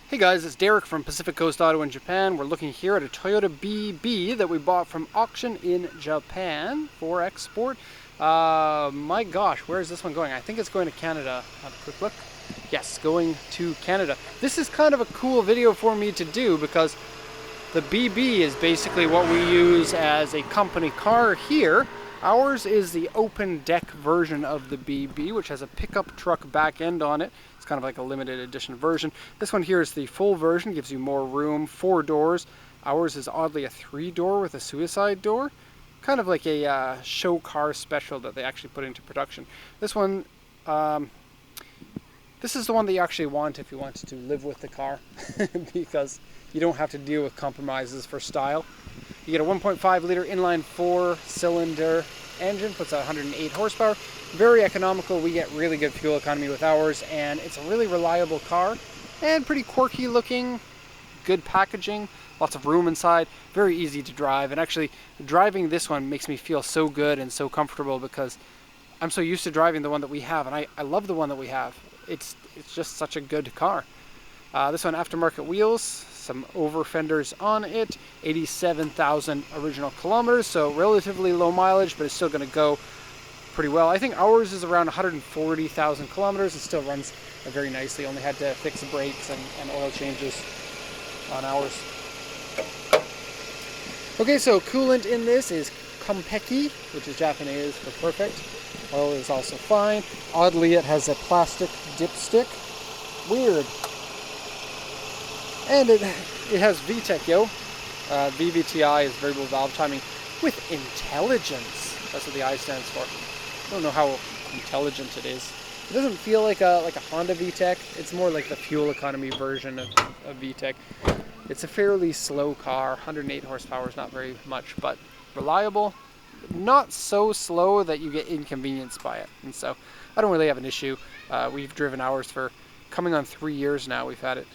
Hey guys, it's Derek from Pacific Coast Auto in Japan. We're looking here at a Toyota BB that we bought from auction in Japan for export. My gosh, where is this one going? I think it's going to Canada. Have a quick look. Yes, going to Canada. This is kind of a cool video for me to do because the BB is basically what we use as a company car here. Ours is the open deck version of the BB, which has a pickup truck back end on it. It's kind of like a limited edition version. This one here is the full version, gives you more room, 4 doors. Ours is oddly a 3-door with a suicide door. Kind of like a show car special that they actually put into production. This one, this is the one that you actually want if you want to live with the car because you don't have to deal with compromises for style. You get a 1.5 liter inline 4-cylinder engine, puts out 108 horsepower. Very economical. We get really good fuel economy with ours, and it's a really reliable car and pretty quirky looking, good packaging, lots of room inside, very easy to drive. And actually, driving this one makes me feel so good and so comfortable because I'm so used to driving the one that we have, and I love the one that we have. It's just such a good car. This one, aftermarket wheels, some over fenders on it, 87,000 original kilometers, so relatively low mileage, but it's still going to go pretty well. I think ours is around 140,000 kilometers. It still runs very nicely. Only had to fix the brakes and oil changes on ours. Okay, so coolant in this is Kompeki, which is Japanese for perfect. Oil is also fine. Oddly, it has a plastic dipstick. Weird. And it has VTEC, yo. VVTI is variable valve timing with intelligence. That's what the I stands for. I don't know how intelligent it is. It doesn't feel like a Honda VTEC. It's more like the fuel economy version of VTEC. It's a fairly slow car. 108 horsepower is not very much, but reliable. Not so slow that you get inconvenienced by it. And so I don't really have an issue. We've driven ours for coming on 3 years now. We've had it.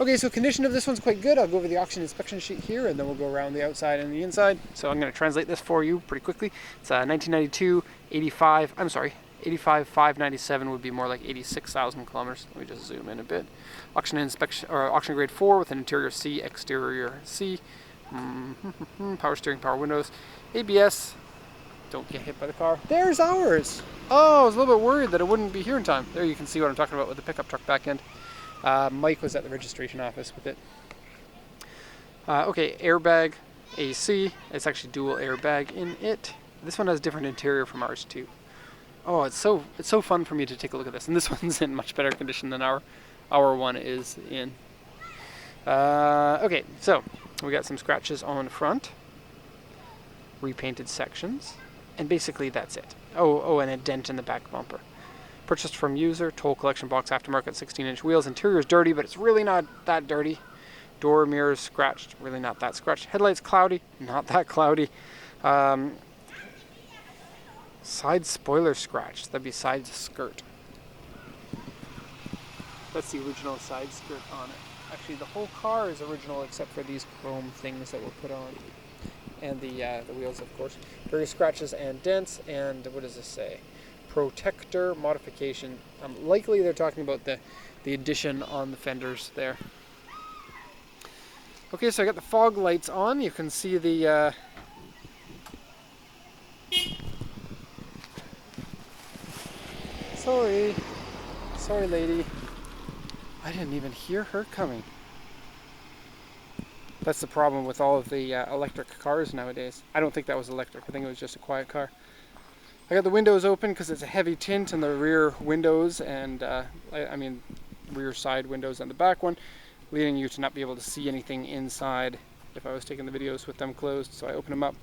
Okay, so condition of this one's quite good. I'll go over the auction inspection sheet here, and then we'll go around the outside and the inside. So I'm going to translate this for you pretty quickly. It's 1992, 85, 597 would be more like 86,000 kilometers. Let me just zoom in a bit. Auction inspection, or auction grade 4 with an interior C, exterior C. Power steering, power windows, ABS. Don't get hit by the car. There's ours. Oh, I was a little bit worried that it wouldn't be here in time. There you can see what I'm talking about with the pickup truck back end. Mike was at the registration office with it. Okay, airbag, AC. It's actually dual airbag in it. This one has different interior from ours too. Oh, it's so fun for me to take a look at this. And this one's in much better condition than our one is in. Okay, so we got some scratches on the front, repainted sections, and basically that's it. Oh, and a dent in the back bumper. Purchased from user, toll collection box, aftermarket, 16-inch wheels. Interior is dirty, but it's really not that dirty. Door mirrors scratched, really not that scratched. Headlights cloudy, not that cloudy. Side spoiler scratched, that'd be side skirt. That's the original side skirt on it. Actually, the whole car is original except for these chrome things that were put on. And the wheels, of course. Various scratches and dents, and what does this say? Protector modification. Likely they're talking about the addition on the fenders there. Okay, so I got the fog lights on. You can see the sorry lady, I didn't even hear her coming. That's the problem with all of the electric cars nowadays. I don't think that was electric. I think it was just a quiet car. I got the windows open because it's a heavy tint in the rear windows and I mean rear side windows and the back one, leading you to not be able to see anything inside if I was taking the videos with them closed, so I open them up.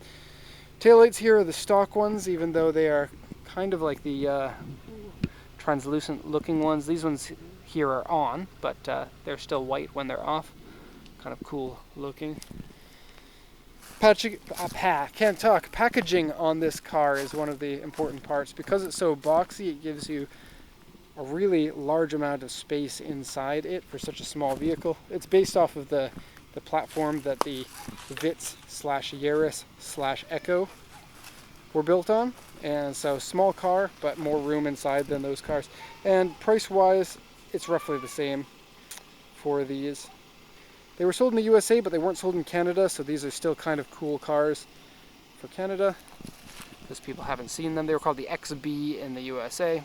Taillights here are the stock ones, even though they are kind of like the translucent looking ones. These ones here are on, but they're still white when they're off. Kind of cool looking. Packaging on this car is one of the important parts. Because it's so boxy, it gives you a really large amount of space inside it for such a small vehicle. It's based off of the platform that the Vitz/Yaris/Echo were built on. And so small car, but more room inside than those cars. And price-wise, it's roughly the same. for these. They were sold in the USA, but they weren't sold in Canada, so these are still kind of cool cars for Canada, because people haven't seen them. They were called the XB in the USA,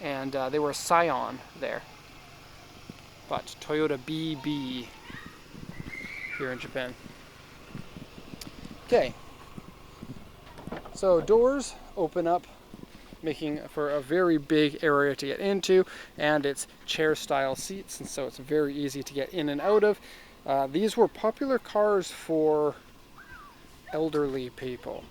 and they were a Scion there, but Toyota BB here in Japan. Okay, so doors open up, making for a very big area to get into, and it's chair style seats, and so it's very easy to get in and out of. These were popular cars for elderly people,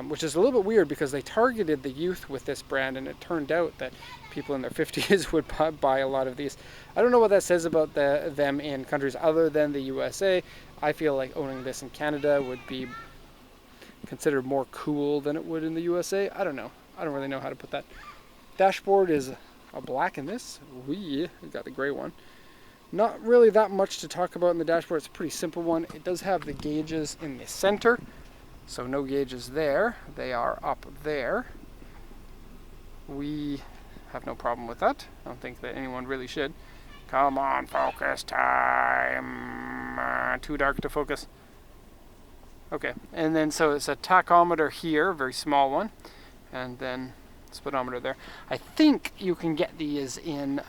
which is a little bit weird because they targeted the youth with this brand, and it turned out that people in their 50s would buy a lot of these. I don't know what that says about them in countries other than the USA. I feel like owning this in Canada would be considered more cool than it would in the USA. I don't know. I don't really know how to put that. Dashboard is a black in this. We got the gray one. Not really that much to talk about in the dashboard. It's a pretty simple one. It does have the gauges in the center, so no gauges there. They are up there. We have no problem with that. I don't think that anyone really should. Come on, focus time. Too dark to focus. Okay, and then so it's a tachometer here, very small one, and then speedometer there. I think you can get these in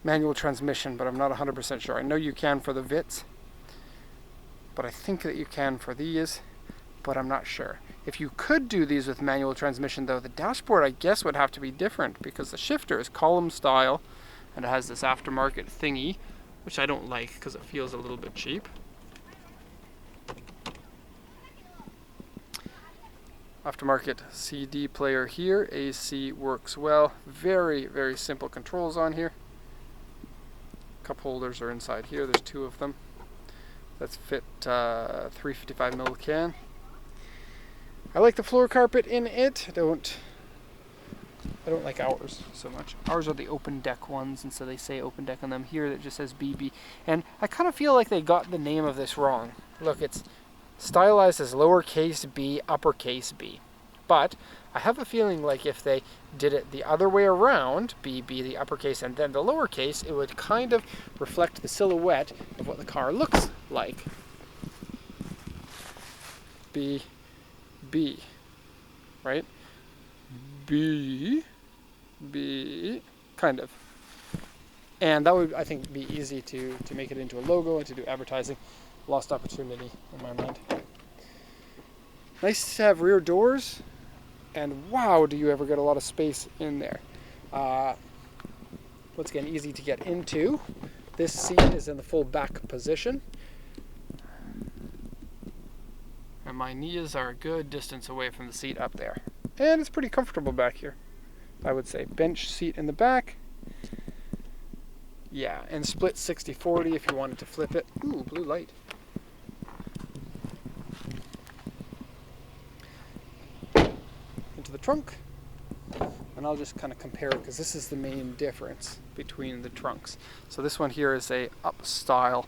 manual transmission, but I'm not 100% sure. I know you can for the Vits, but I think that you can for these, but I'm not sure. If you could do these with manual transmission though, the dashboard I guess would have to be different, because the shifter is column style and it has this aftermarket thingy, which I don't like because it feels a little bit cheap. Aftermarket CD player here. AC works well. Very, very simple controls on here. Cup holders are inside here. There's two of them. That's fit 355ml can. I like the floor carpet in it. I don't like ours so much. Ours are the open deck ones, and so they say open deck on them. Here it just says BB. And I kind of feel like they got the name of this wrong. Look, it's stylized as lowercase b, uppercase b. But I have a feeling like if they did it the other way around, BB the uppercase and then the lowercase, it would kind of reflect the silhouette of what the car looks like. B, B, right? B, B, kind of. And that would, I think, be easy to make it into a logo and to do advertising. Lost opportunity in my mind. Nice to have rear doors, and wow, do you ever get a lot of space in there. Once again, easy to get into. This seat is in the full back position, and my knees are a good distance away from the seat up there. And it's pretty comfortable back here, I would say. Bench seat in the back. Yeah, and split 60/40 if you wanted to flip it. Ooh, blue light. Into the trunk. And I'll just kind of compare it because this is the main difference between the trunks. So this one here is a up style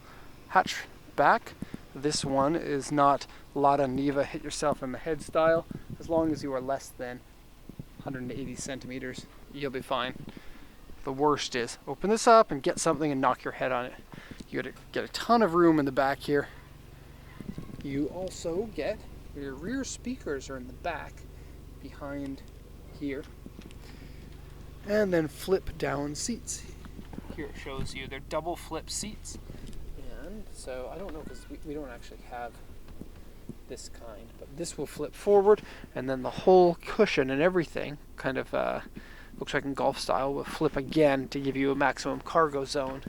hatchback. This one is not Lada Niva hit yourself in the head style. As long as you are less than 180 centimeters, you'll be fine. The worst is open this up and get something and knock your head on it. You get a ton of room in the back here. You also get your rear speakers are in the back behind here. And then flip down seats. Here it shows you they're double flip seats. And so I don't know because we don't actually have this kind, but this will flip forward, and then the whole cushion and everything kind of looks like in golf style will flip again to give you a maximum cargo zone.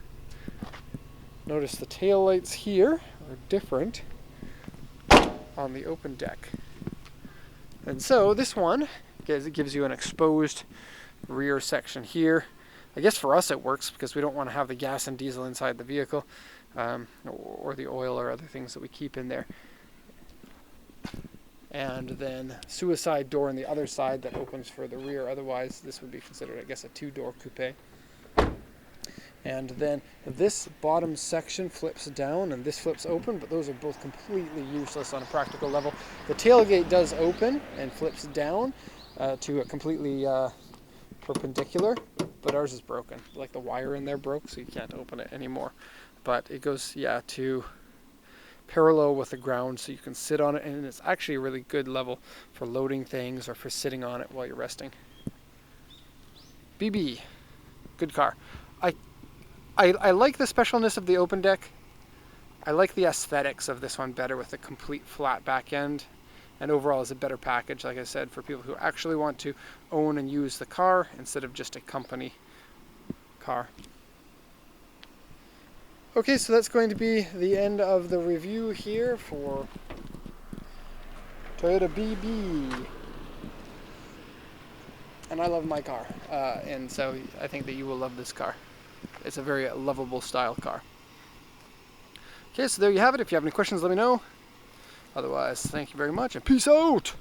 Notice the tail lights here are different on the open deck. And so this one gives you an exposed rear section here. I guess for us it works because we don't want to have the gas and diesel inside the vehicle, or the oil or other things that we keep in there. And then suicide door on the other side that opens for the rear. Otherwise this would be considered, I guess, a two-door coupe. And then this bottom section flips down and this flips open, but those are both completely useless on a practical level. The tailgate does open and flips down to a completely perpendicular, but ours is broken. Like the wire in there broke, so you can't open it anymore. But it goes, yeah, to parallel with the ground, so you can sit on it, and it's actually a really good level for loading things or for sitting on it while you're resting. BB, good car. I like the specialness of the open deck. I like the aesthetics of this one better with the complete flat back end, and overall is a better package, like I said, for people who actually want to own and use the car instead of just a company car. Okay, so that's going to be the end of the review here for Toyota BB. And I love my car, and so I think that you will love this car. It's a very lovable style car. Okay, so there you have it. If you have any questions, let me know. Otherwise, thank you very much, and peace out!